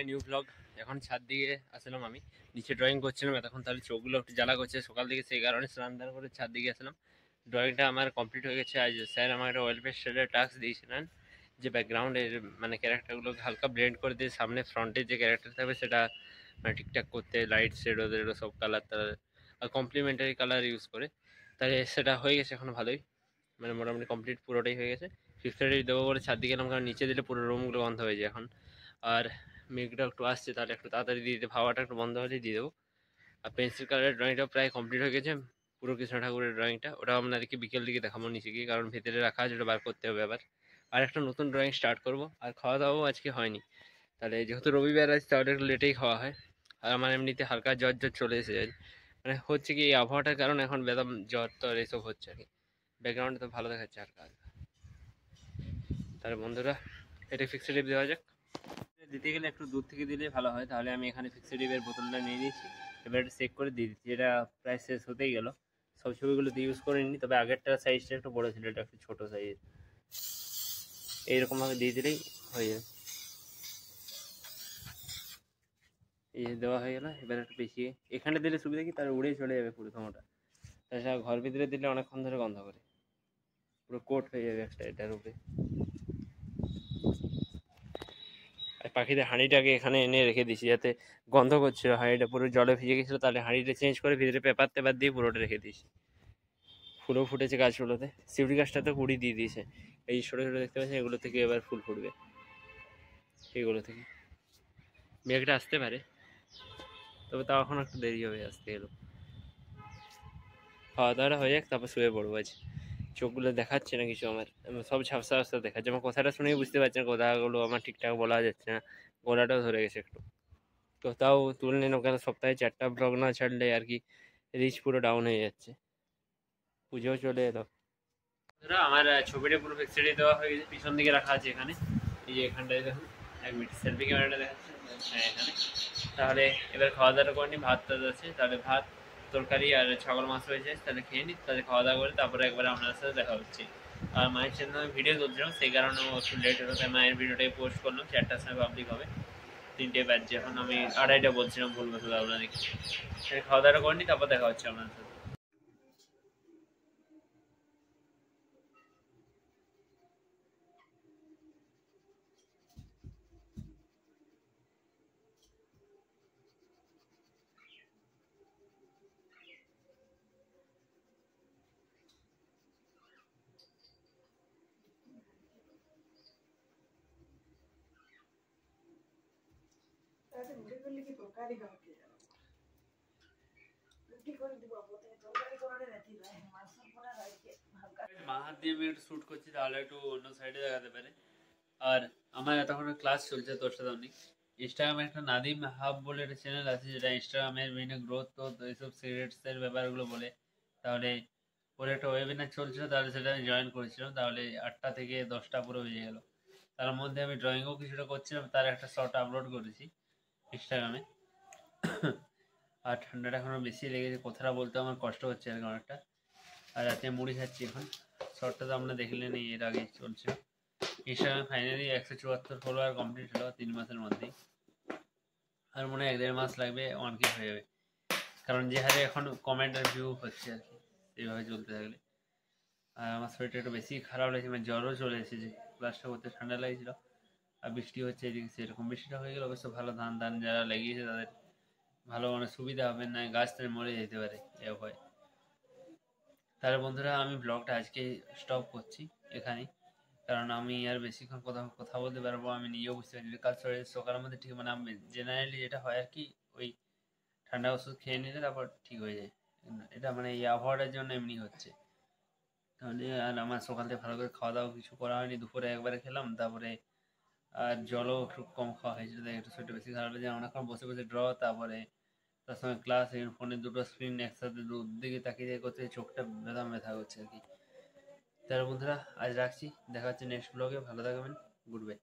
New blog. এখন ছাদ দিকে আসলাম, আমি নিচে ড্রয়িং করছিলাম এতক্ষণ, তাহলে চোখগুলো একটু জ্বালা করছে সকাল থেকে, সেই কারণে স্নান দান করে ছাদ দিকে আসলাম। ড্রয়িংটা আমার কমপ্লিট হয়ে গেছে। আজ স্যার আমার একটা অয়েল পেস্ট শেডের টাস্ক দিয়েছিলেন, যে ব্যাকগ্রাউন্ডের মানে ক্যারেক্টারগুলোকে হালকা ব্লেন্ড করে দিয়ে সামনে ফ্রন্টের যে ক্যারেক্টার থাকবে সেটা মানে ঠিকঠাক করতে, লাইট শেড ওদের সব কালার তালার আর কমপ্লিমেন্টারি কালার ইউজ করে। তাহলে সেটা হয়ে গেছে এখন ভালোই, মানে মোটামুটি কমপ্লিট পুরোটাই হয়ে গেছে। ফিফথ দেবো বলে ছাদ দিকে গেলাম, কারণ নিচে দিলে পুরো রুমগুলো বন্ধ হয়ে যায় এখন। আর মেঘটা একটু আসছে, তাহলে একটু তাড়াতাড়ি দিয়ে দিতে, হাওয়াটা একটু বন্ধ হলেই দিয়ে দেবো। আর পেন্সিল কালারের ড্রয়িংটা প্রায় কমপ্লিট হয়ে গেছে, পুরো কৃষ্ণ ঠাকুরের ড্রয়িংটা। ওটা আপনাদেরকে বিকেল দিকে দেখাবো নিচে গিয়ে, কারণ ভেতরে রাখা আছে, ওটা বার করতে হবে আবার। আর একটা নতুন ড্রয়িং স্টার্ট করব। আর খাওয়া দাওয়াও আজকে হয়নি, তাহলে যেহেতু রবিবার আছে তাহলে একটু লেটেই খাওয়া হয়। আর আমার এমনিতে হালকা জ্বর জ্বর চলে এসেছে আজ, মানে হচ্ছে কি এই আবহাওয়াটার কারণে এখন বেদম জ্বর টর এসব হচ্ছে আর কি। ব্যাকগ্রাউন্ডে তো ভালো দেখাচ্ছে হালকা হালকা। তাহলে বন্ধুরা এটা ফিক্সড টিপ দেওয়া যাক। দিতে গেলে একটু দূর থেকে দিলে ভালো হয়, তাহলে আমি এখানে ফিক্সড টিপের বোতলটা নিয়ে নিয়েছি, এবার এটা চেক করে দিয়ে দিচ্ছি। এটা প্রায় শেষ হতেই গেল, সব ছবিগুলোতে ইউজ করে নিই, তবে আগেরটা সাইজটা একটু বড় ছিল, এটা একটু ছোটো সাইজের। এইরকমভাবে দিয়ে দিলেই হয়ে যাবে। এই যে দেওয়া হয়ে গেল, এবার একটু পেঁচিয়ে এখানে দিলে সুবিধা কি, তার উড়েই চলে যাবে পুরো ধোঁয়াটা। তাছাড়া ঘর ভিতরে দিলে অনেকক্ষণ ধরে গন্ধ করে, পুরো কোট হয়ে যাবে একটা এটার উপরে। আর পাখিদের হাঁড়িটাকে এখানে এনে রেখে দিয়েছি, যাতে গন্ধ করছিল, হাঁড়িটা পুরো জলে ভিজে গেছিলো, তাহলে হাঁড়িটা চেঞ্জ করে ভিতরে পেপার টেপার দিয়ে পুরোটা রেখে দিয়েছি। ফুলও ফুটেছে গাছগুলোতে, শিউলি গাছটাতে কুড়ি দিয়ে দিয়েছে। এই ছোটো ছোটো দেখতে পাচ্ছেন, এগুলো থেকে এবার ফুল ফুটবে, এইগুলো থেকে। মেঘটা আসতে পারে, তবে তাও এখন একটু দেরি হবে আসতে গেলেও। খাওয়া দাওয়াটা হয়ে যাক, তারপর শুয়ে পড়বো। আজ চোখগুলো দেখাচ্ছে না কিছু আমার, সব ঝাপসা ঝাপসা দেখাচ্ছে। আমার কথাটা শুনেই বুঝতে পারছেন কথাগুলো আমার ঠিকঠাক বলা যাচ্ছে না, গলাটাও ধরে গেছে একটু। তো তাও তুলে নিন, ওখানে সপ্তাহে 4টা ব্লগ না ছাড়লে আর কি রিচ পুরো ডাউন হয়ে যাচ্ছে। পুজোও চলে এলো। আমার ছবিটা পুরো ফিক্সডে দেওয়া হয়ে গেছে, পিছন দিকে রাখা আছে এখানে, এই যে এখানটায় দেখুন। 1 মিনিট সেলফি ক্যামেরাটা দেখাচ্ছে, হ্যাঁ এখানে। তাহলে এবার খাওয়া দাওয়াটা করে নিই, ভাত টাত আছে, তাহলে ভাত তরকারি আর ছাগল মাছ রয়েছে, তাহলে খেয়ে নিই, তাহলে খাওয়া দাওয়া করে তারপরে একবার আপনার সাথে দেখা হচ্ছে। আর মায়ের চ্যানেলে আমি ভিডিও তুলছিলাম, সেই কারণেও একটু লেট হলো, তাই মায়ের ভিডিওটাই পোস্ট করলাম, 4টার সময় পাবলিক হবে। 3টে বাজছে এখন, আমি 2:30টা বলছিলাম ভুল বছর আপনাদেরকে। খাওয়া দাওয়াটা করে নিই, তারপর দেখা হচ্ছে আপনার সাথে। বাঁ হাত দিয়ে আমি একটু শ্যুট করছি, তাহলে একটু অন্য সাইডে দেখাতে পারে। আর আমার এতক্ষণ ক্লাস চলছে তোর সাথে অনেক। ইনস্টাগ্রামে একটা নাদিম হাব বলে একটা চ্যানেল আছে, যেটা ইনস্টাগ্রামের বিভিন্ন গ্রোথ টোথ এইসব সিগারেটসের ব্যাপারগুলো বলে। তাহলে ওর একটা ওয়েবিনার চলছিল, তাহলে সেটা আমি জয়েন করেছিলাম, তাহলে 8টা থেকে 10টা পুরো বেজে গেল। তার মধ্যে আমি ড্রয়িংও কিছুটা করছিলাম, তার একটা শর্ট আপলোড করেছি ইনস্টাগ্রামে। আর ঠান্ডাটা এখনো বেশি লেগেছে, কথাটা বলতে আমার কষ্ট হচ্ছে আর কি অনেকটা। আর রাতে মুড়ি খাচ্ছি এখন। শর্টটা তো আপনারা দেখলেন, এর আগে চলছে। ইনস্টাগ্রামে ফাইনালি 174 ফলোয়ার কমপ্লিট হলো 3 মাসের মধ্যেই। আর মনে হয় 1-1.5 মাস লাগবে 1K হয়ে যাবে, কারণ যে হারে এখন কমেন্ট আর ভিউ হচ্ছে আর কি, এইভাবে চলতে থাকলে। আর আমার শরীরটা একটু বেশি খারাপ লাগছে, মানে জ্বরও চলে এসেছে। ক্লাসটা করতে ঠান্ডা লাগছিল, আর বৃষ্টি হচ্ছে এদিকে, সেরকম বৃষ্টিটা হয়ে গেলে অবশ্য ভালো। ধান ধান যারা লাগিয়েছে তাদের ভালো, মানে সুবিধা হবে, না গাছ তাদের মরে যেতে পারে এ ভয়। তাহলে বন্ধুরা আমি ব্লগটা আজকে স্টপ করছি এখানেই, কারণ আমি আর বেশিক্ষণ কথা বলতে পারবো আমি নিজেও বুঝতে পারছি। কাল সকালের মধ্যে ঠিক, মানে আমি জেনারেলি যেটা হয় আর কি, ওই ঠান্ডা ওষুধ খেয়ে নিলে তারপর ঠিক হয়ে যায়। এটা মানে এই আবহাওয়াটার জন্য এমনি হচ্ছে। তাহলে আর আমার সকাল থেকে ভালো করে খাওয়া দাওয়া কিছু করা হয়নি, দুপুরে একবারে খেলাম, তারপরে আর জলও একটু কম খাওয়া হয়েছিল, তাই একটু শরীরটা বেশি খারাপ হয়েছে। অনেকক্ষণ বসে বসে ড্র, তারপরে তার সঙ্গে ক্লাস, ফোনে দুটো স্ক্রিন একসাথে দিকে তাকিয়ে করতে চোখটা ব্যথা করছে আর কি। তাহলে বন্ধুরা আজ রাখছি, দেখা হচ্ছে নেক্সট ব্লগে, ভালো থাকবেন, গুড বাই।